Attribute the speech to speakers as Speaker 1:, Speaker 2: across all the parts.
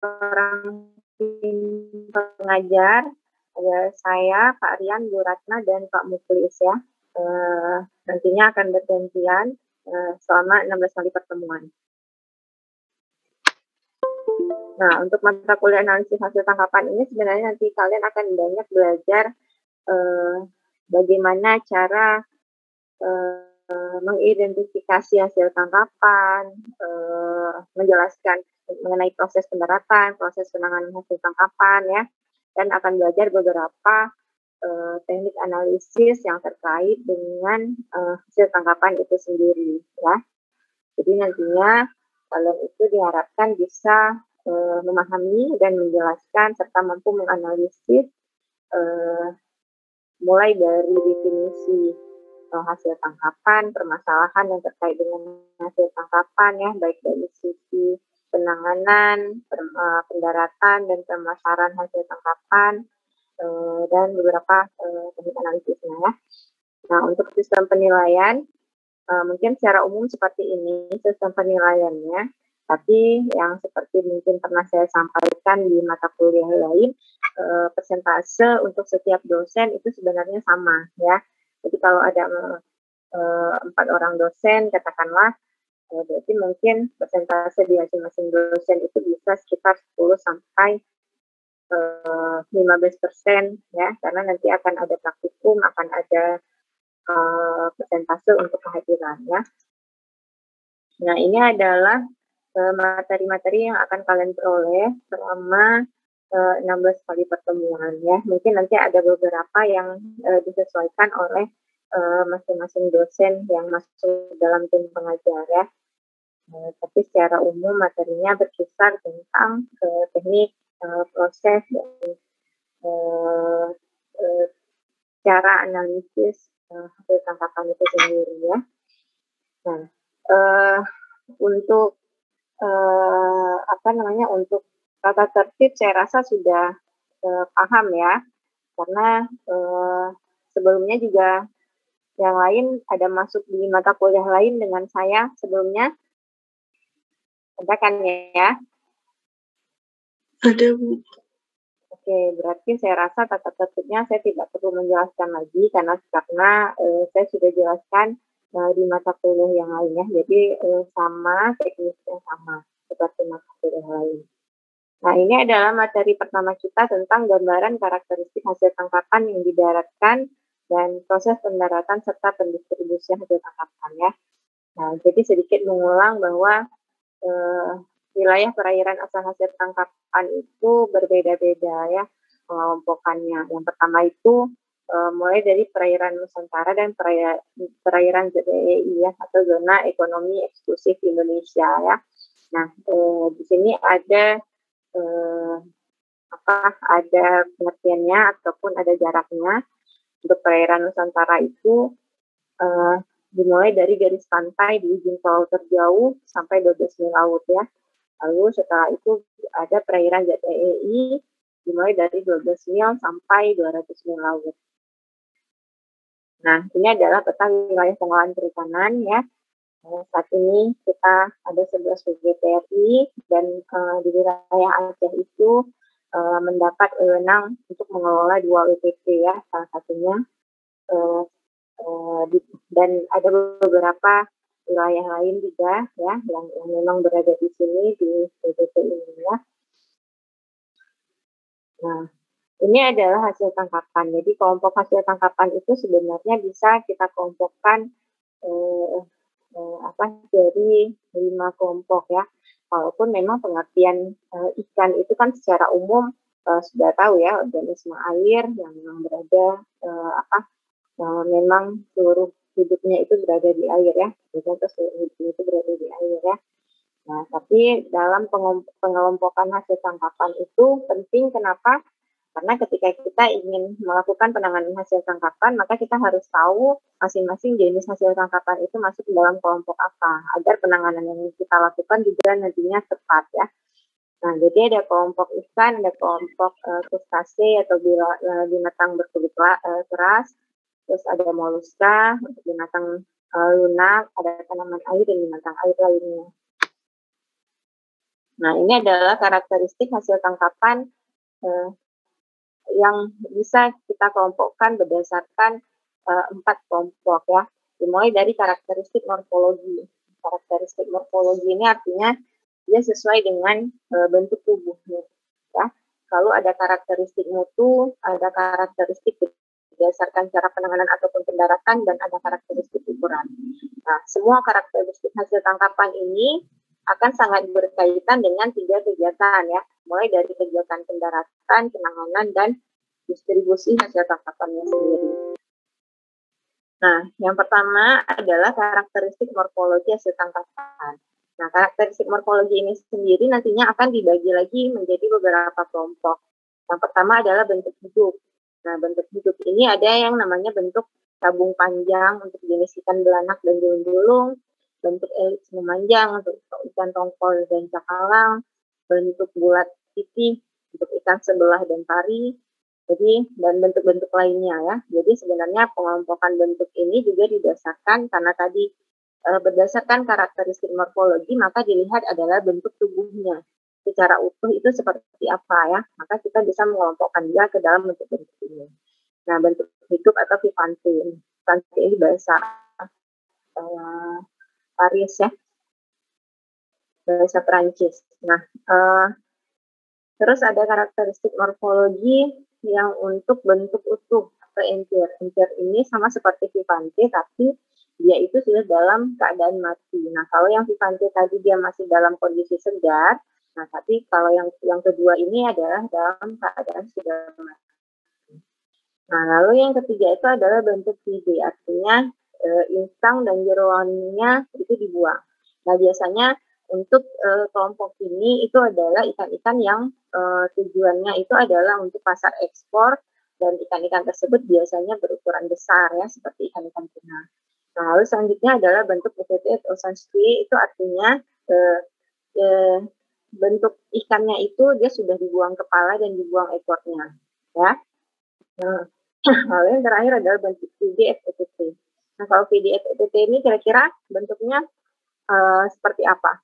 Speaker 1: orang tim pengajar, ada saya, Kak Rian, Bu Ratna, dan Pak Muklis ya. Nantinya akan bergantian selama 16 kali pertemuan. Nah, untuk mata kuliah analisis hasil tangkapan ini sebenarnya nanti kalian akan banyak belajar bagaimana cara mengidentifikasi hasil tangkapan, menjelaskan mengenai proses pendaratan, proses penanganan hasil tangkapan ya, dan akan belajar beberapa teknik analisis yang terkait dengan hasil tangkapan itu sendiri ya. Jadi nantinya kalian itu diharapkan bisa memahami dan menjelaskan serta mampu menganalisis mulai dari definisi hasil tangkapan, permasalahan yang terkait dengan hasil tangkapan ya, baik dari sisi penanganan, pendaratan, dan pemasaran hasil tangkapan, dan beberapa teknik analisisnya ya. Nah, untuk sistem penilaian, mungkin secara umum seperti ini sistem penilaiannya, tapi yang seperti mungkin pernah saya sampaikan di mata kuliah lain, persentase untuk setiap dosen itu sebenarnya sama ya. Jadi kalau ada 4 orang dosen, katakanlah, berarti mungkin persentase di masing-masing dosen itu bisa sekitar 10 sampai 15% ya, karena nanti akan ada praktikum, akan ada persentase untuk kehadiran ya. Nah, ini adalah materi-materi yang akan kalian peroleh selama 16 kali pertemuan ya. Mungkin nanti ada beberapa yang disesuaikan oleh masing-masing dosen yang masuk dalam tim pengajar ya. Tapi secara umum materinya berkisar tentang teknik, proses, dan cara analisis hasil tangkapan itu sendiri ya. Nah, untuk untuk tata tertib saya rasa sudah paham ya, karena sebelumnya juga yang lain ada masuk di mata kuliah lain dengan saya sebelumnya, ada kan ya?
Speaker 2: Ada, Bu.
Speaker 1: Oke, berarti saya rasa tata tertibnya saya tidak perlu menjelaskan lagi karena saya sudah jelaskan di mata kuliah yang lainnya, jadi sama, teknisnya sama seperti mata kuliah lain. Nah, ini adalah materi pertama kita tentang gambaran karakteristik hasil tangkapan yang didaratkan dan proses pendaratan serta pendistribusian hasil tangkapan ya. Nah, jadi sedikit mengulang bahwa wilayah perairan asal hasil tangkapan itu berbeda-beda ya pengelompokannya. Yang pertama itu mulai dari perairan Nusantara dan perairan ZEI ya, atau zona ekonomi eksklusif Indonesia ya. Nah, di sini ada ada pengertiannya ataupun ada jaraknya. Untuk perairan Nusantara itu dimulai dari garis pantai di ujung pulau terjauh sampai 12 mil laut ya. Lalu setelah itu ada perairan ZEI dimulai dari 12 mil sampai 200 mil laut. Nah, ini adalah peta wilayah pengolahan perikanan ya. Saat ini kita ada 11 WGTRI dan di wilayah Aceh itu mendapat wewenang untuk mengelola 2 WTP ya, salah satunya. Dan ada beberapa wilayah lain juga ya yang memang berada di sini di WTP ini ya. Nah, ini adalah hasil tangkapan. Jadi kelompok hasil tangkapan itu sebenarnya bisa kita kelompokkan dari 5 kelompok ya. Walaupun memang pengertian ikan itu kan secara umum sudah tahu ya, organisme air yang memang berada memang seluruh hidupnya itu berada di air ya. Jadi seluruh hidupnya itu berada di air ya. Nah, tapi dalam pengelompokan hasil tangkapan itu penting, kenapa? Karena ketika kita ingin melakukan penanganan hasil tangkapan, maka kita harus tahu masing-masing jenis hasil tangkapan itu masuk ke dalam kelompok apa, agar penanganan yang kita lakukan juga nantinya tepat ya. Nah, jadi ada kelompok ikan, ada kelompok krustase atau binatang berkulit keras, terus ada moluska, untuk binatang lunak, ada tanaman air dan binatang air lainnya. Nah, ini adalah karakteristik hasil tangkapan yang bisa kita kelompokkan berdasarkan 4 kelompok ya. Dimulai dari karakteristik morfologi. Karakteristik morfologi ini artinya dia sesuai dengan bentuk tubuhnya. Ya. Kalau ada karakteristik mutu, ada karakteristik berdasarkan cara penanganan ataupun pendaratan, dan ada karakteristik ukuran. Nah, semua karakteristik hasil tangkapan ini akan sangat berkaitan dengan 3 kegiatan ya, mulai dari kegiatan pendaratan, penanganan, dan distribusi hasil tangkapannya sendiri. Nah, yang pertama adalah karakteristik morfologi hasil tangkapan. Nah, karakteristik morfologi ini sendiri nantinya akan dibagi lagi menjadi beberapa kelompok. Yang pertama adalah bentuk hidup. Nah, bentuk hidup ini ada yang namanya bentuk tabung panjang untuk jenis ikan belanak dan julung-julung, bentuk elips memanjang untuk ikan tongkol dan cakalang, bentuk bulat pipih untuk ikan sebelah dan pari, jadi dan bentuk-bentuk lainnya ya. Jadi sebenarnya pengelompokan bentuk ini juga didasarkan karena tadi berdasarkan karakteristik morfologi, maka dilihat adalah bentuk tubuhnya secara utuh itu seperti apa ya. Maka kita bisa mengelompokkan dia ke dalam bentuk-bentuk ini. Nah, bentuk hidup atau vivante. Vivante ini bahasa Paris ya, bahasa Perancis. Nah, terus ada karakteristik morfologi yang untuk bentuk utuh atau entir. Entir ini sama seperti vivante, tapi dia itu sudah dalam keadaan mati. Nah, kalau yang vivante tadi dia masih dalam kondisi segar, nah tapi kalau yang kedua ini adalah dalam keadaan sudah mati. Nah, lalu yang ketiga itu adalah bentuk fide, artinya insang dan jeroannya itu dibuang. Nah, biasanya untuk kelompok ini itu adalah ikan-ikan yang tujuannya itu adalah untuk pasar ekspor, dan ikan-ikan tersebut biasanya berukuran besar ya, seperti ikan-ikan tuna. Nah, lalu selanjutnya adalah bentuk UVT atau sunstui, itu artinya bentuk ikannya itu dia sudah dibuang kepala dan dibuang ekornya ya. Nah, lalu yang terakhir adalah bentuk VDFETT. Nah, kalau VDFETT ini kira-kira bentuknya seperti apa?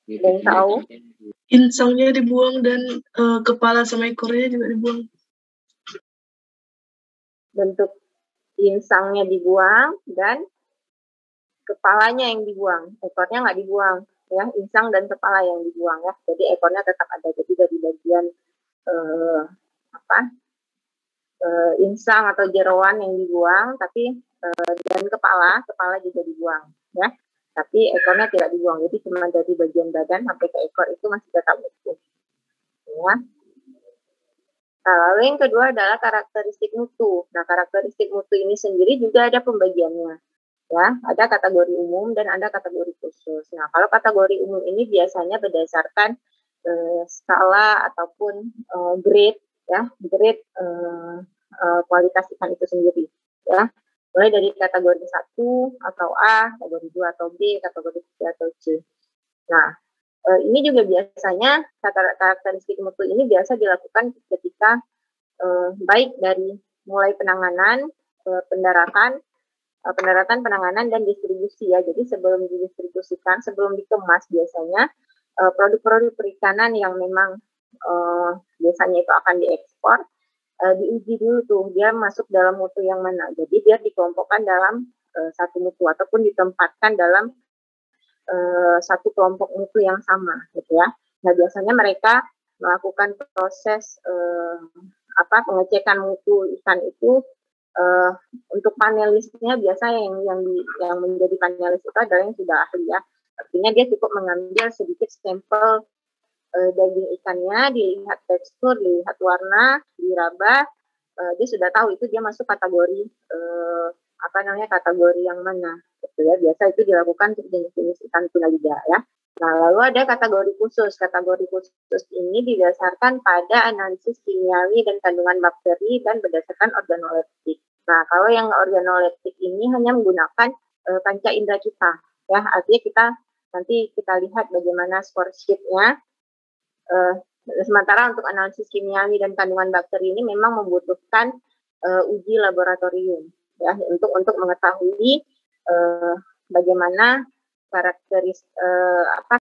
Speaker 1: Dan tahu?
Speaker 2: Insangnya dibuang dan kepala sama ekornya juga dibuang.
Speaker 1: Bentuk insangnya dibuang dan kepalanya yang dibuang, ekornya nggak dibuang ya, insang dan kepala yang dibuang ya. Jadi ekornya tetap ada. Jadi dari bagian insang atau jeroan yang dibuang, tapi dan kepala juga dibuang ya. Tapi ekornya tidak dibuang, jadi cuma dari bagian badan sampai ke ekor itu masih tetap utuh. Ya. Nah, lalu yang kedua adalah karakteristik mutu. Nah, karakteristik mutu ini sendiri juga ada pembagiannya. Ya, ada kategori umum dan ada kategori khusus. Nah, kalau kategori umum ini biasanya berdasarkan skala ataupun grade ya, grade kualitas ikan itu sendiri ya. Mulai dari kategori 1 atau A, kategori 2 atau B, kategori 3 atau C. Nah, ini juga biasanya karakteristik mutu ini biasa dilakukan ketika baik dari mulai penanganan, pendaratan, penanganan, dan distribusi ya. Jadi sebelum didistribusikan, sebelum dikemas biasanya produk-produk perikanan yang memang biasanya itu akan diekspor, diuji dulu tuh dia masuk dalam mutu yang mana. Jadi dia dikelompokkan dalam satu mutu ataupun ditempatkan dalam satu kelompok mutu yang sama gitu ya. Nah, biasanya mereka melakukan proses pengecekan mutu ikan itu untuk panelisnya. Biasa yang menjadi panelis itu adalah yang sudah ahli ya. Artinya dia cukup mengambil sedikit sampel daging ikannya, dilihat tekstur, dilihat warna, diraba, dia sudah tahu itu dia masuk kategori kategori yang mana gitu ya. Biasa itu dilakukan untuk jenis-jenis ikan tuna juga ya. Nah, lalu ada kategori khusus. Kategori khusus ini didasarkan pada analisis kimiawi dan kandungan bakteri dan berdasarkan organoleptik. Nah, kalau yang organoleptik ini hanya menggunakan panca indera kita ya. Artinya nanti kita lihat bagaimana score sheet-nya. Sementara untuk analisis kimiawi dan kandungan bakteri ini memang membutuhkan uji laboratorium ya, untuk mengetahui bagaimana karakteris apa